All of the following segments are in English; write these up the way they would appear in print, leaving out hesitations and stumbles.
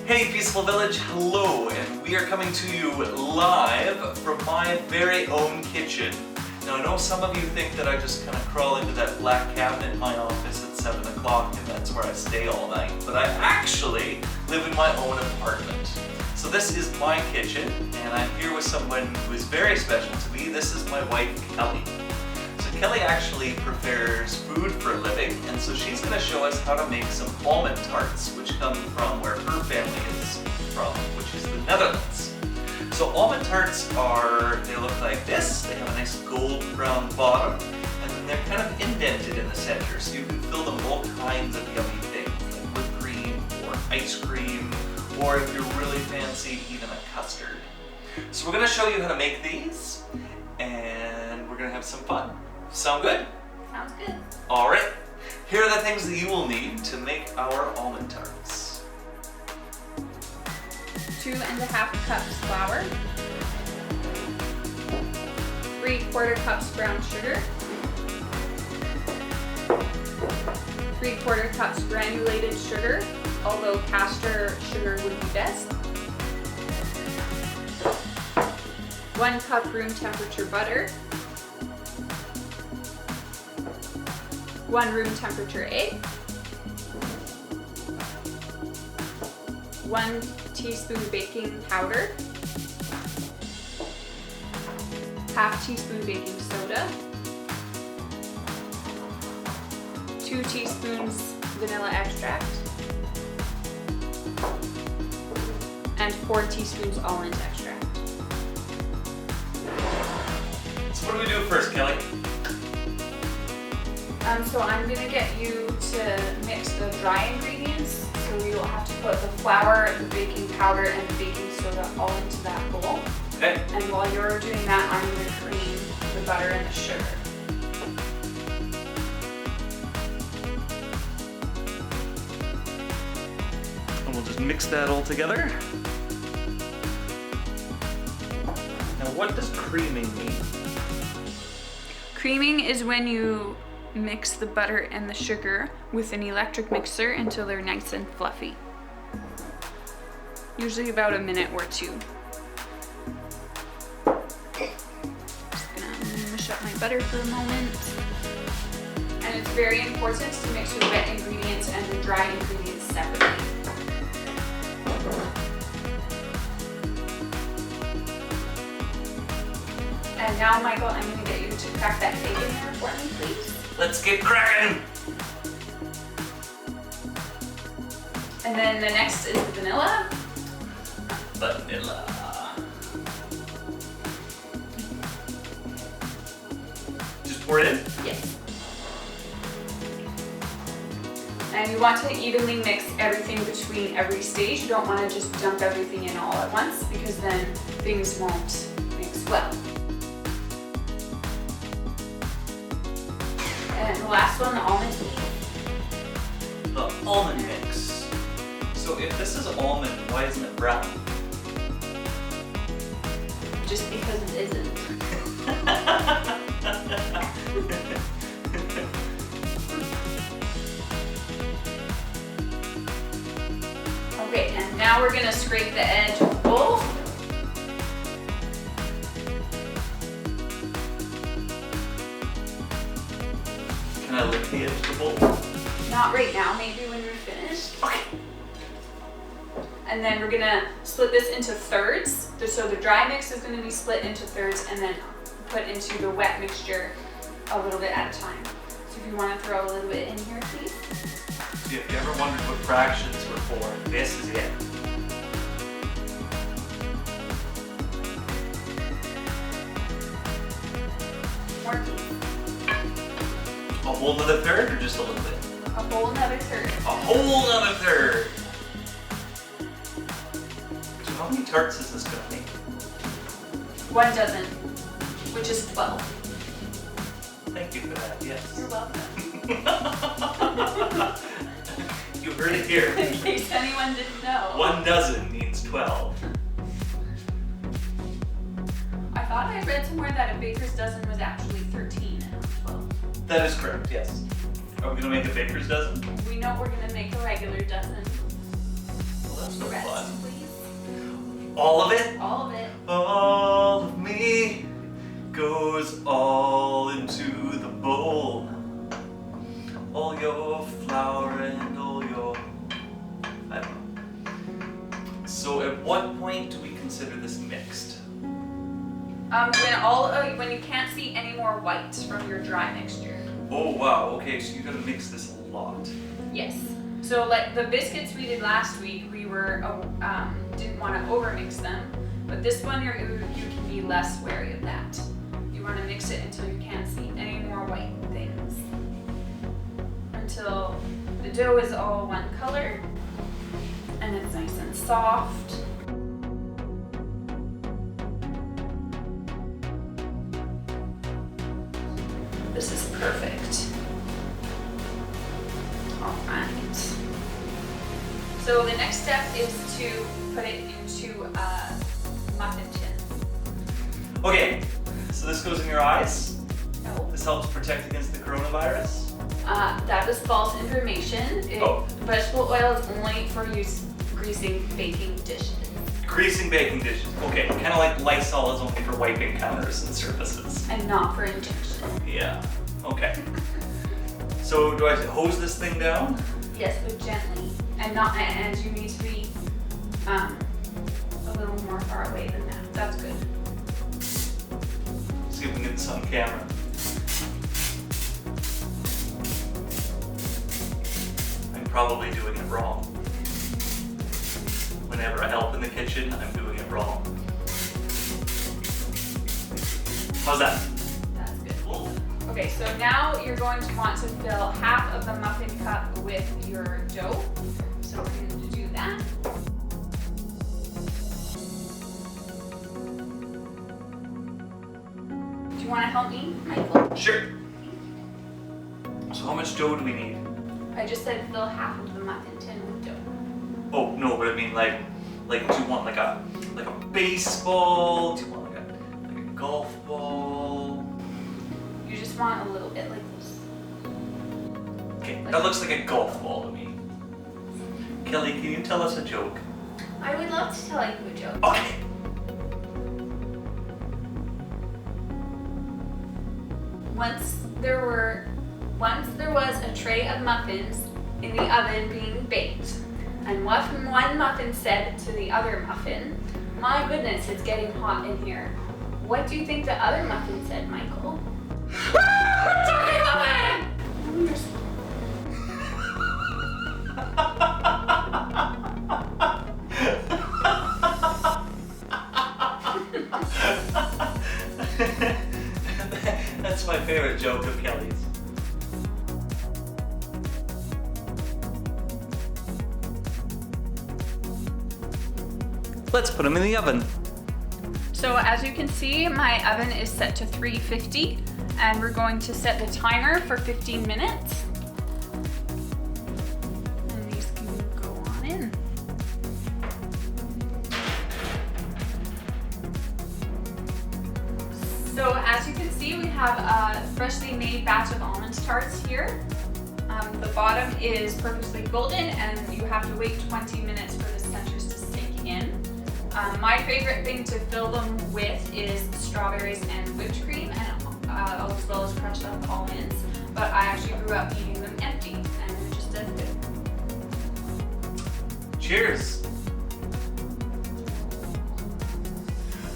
Hey Peaceful Village, hello, and we are coming to you live from my very own kitchen. Now I know some of you think that I just kind of crawl into that black cabinet in my office at 7 o'clock and that's where I stay all night, but I actually live in my own apartment. So this is my kitchen, and I'm here with someone who is very special to me. This is my wife, Kelly. So Kelly actually prepares food for a living, and so she's going to show us how to make some almond tarts, which come from where her family is from, which is the Netherlands. So almond tarts they look like this. They have a nice gold brown bottom, and then they're kind of indented in the center, so you can fill them with all kinds of yummy things, like whipped cream or ice cream, or if you're really fancy, even a custard. So we're going to show you how to make these, and we're going to have some fun. Sound good? Sounds good. All right. Here are the things that you will need to make our almond tarts. 2½ cups flour, 3/4 cups brown sugar, 3/4 cups granulated sugar, although caster sugar would be best, 1 cup room temperature butter, 1 room temperature egg, 1 teaspoon baking powder, 1/2 teaspoon baking soda, 2 teaspoons vanilla extract, and 4 teaspoons almond extract. So what do we do first, Kelly? So I'm going to get you to mix the dry ingredients. So you'll have to put the flour, the baking powder, and the baking soda all into that bowl. Okay. And while you're doing that, I'm going to cream the butter and the sugar. And we'll just mix that all together. Now what does creaming mean? Creaming is when you mix the butter and the sugar with an electric mixer until they're nice and fluffy. Usually about a minute or 2. Just gonna mush up my butter for a moment. And it's very important to mix your wet ingredients and the dry ingredients separately. And now, Michael, I'm going to get you to crack that egg in there for me, please. Let's get cracking! And then the next is the vanilla. Vanilla. Just pour it in? Yes. And you want to evenly mix everything between every stage. You don't want to just dump everything in all at once because then things won't mix well. And the last one, the almond. The almond mix. So if this is almond, why isn't it brown? Just because it isn't. Okay, and now we're going to scrape the edge of the bowl. Can I lick the edge of the bowl? Not right now, maybe when you're finished. Okay. And then we're gonna split this into thirds. So the dry mix is gonna be split into thirds and then put into the wet mixture a little bit at a time. So if you wanna throw a little bit in here, please. See, if you ever wondered what fractions were for, this is it. More, please. A whole nother third or just a little bit? A whole another third. A whole nother third! So how many tarts is this gonna make? 1 dozen, which is 12. Thank you for that, yes. You're welcome. You heard it here. In case anyone didn't know. 1 dozen means 12. I thought I read somewhere that a baker's dozen was actually 13 and not 12. That is correct, yes. Are we gonna make a baker's dozen? We know we're gonna make a regular dozen. Well, that's no Rest. fun. All of it? All of it. All of me goes all into the bowl. All your flour and all your... I don't know. So at what point do we consider this mixed? When you can't see any more white from your dry mixture. Oh wow, okay, so you gotta mix this a lot. Yes. So like the biscuits we did last week, we were didn't want to overmix them, but this one you can be less wary of that. You want to mix it until you can't see any more white things, until the dough is all one color and it's nice and soft. This is perfect. All right. So the next step is to put it into a muffin tin. Okay, so this goes in your eyes. No. This helps protect against the coronavirus. That is false information. Vegetable oil is only for use greasing baking dishes. Greasing baking dishes. Okay, kind of like Lysol is only for wiping counters and surfaces. And not for injection. Yeah, okay. So do I hose this thing down? Yes, but gently. And you need to be a little more far away than that. That's good. See if we can get this on camera. I'm probably doing it wrong. Whenever I help in the kitchen, I'm doing it wrong. How's that? That's good. Cool. Okay, so now you're going to want to fill half of the muffin cup with your dough. So we're going to do that. Do you want to help me, Michael? Sure. So how much dough do we need? I just said fill half of the muffin tin with dough. Oh no, but I mean like do you want like a baseball? Do you want like a golf ball? You just want a little bit like this. Okay, that looks like a golf ball to me. Kelly, can you tell us a joke? I would love to tell you a joke. Okay. Once there was a tray of muffins in the oven being baked, and one muffin said to the other muffin, "My goodness, it's getting hot in here." What do you think the other muffin said, Michael? Turkey muffin! That's my favorite joke of Kelly's. Let's put them in the oven. So as you can see, my oven is set to 350, and we're going to set the timer for 15 minutes. And these can go on in. So as you can see, we have a freshly made batch of Almond Tarts here. The bottom is perfectly golden, and you have to wait 20 minutes for the centers to sink in. My favorite thing to fill them with is strawberries and whipped cream, and as well as crushed up almonds. But I actually grew up eating them empty, and they're just as good. Cheers.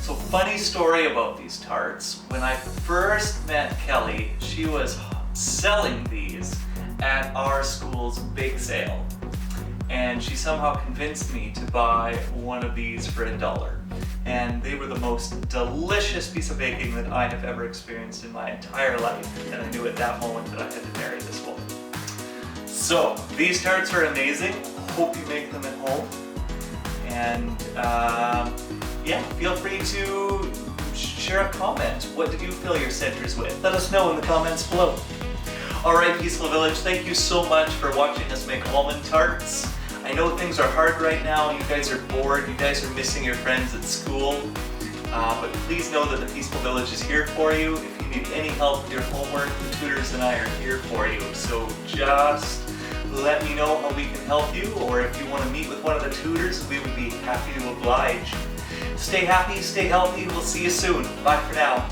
So funny story about these tarts. When I first met Kelly, she was selling these at our school's bake sale. And she somehow convinced me to buy one of these for $1. And they were the most delicious piece of baking that I have ever experienced in my entire life. And I knew at that moment that I had to marry this woman. So these tarts are amazing. Hope you make them at home. And yeah, feel free to share a comment. What did you fill your centers with? Let us know in the comments below. Alright, Peaceful Village, thank you so much for watching us make almond tarts. I know things are hard right now, you guys are bored, you guys are missing your friends at school, but please know that the Peaceful Village is here for you. If you need any help with your homework, the tutors and I are here for you. So just let me know how we can help you, or if you want to meet with one of the tutors, we would be happy to oblige. Stay happy, stay healthy. We'll see you soon. Bye for now.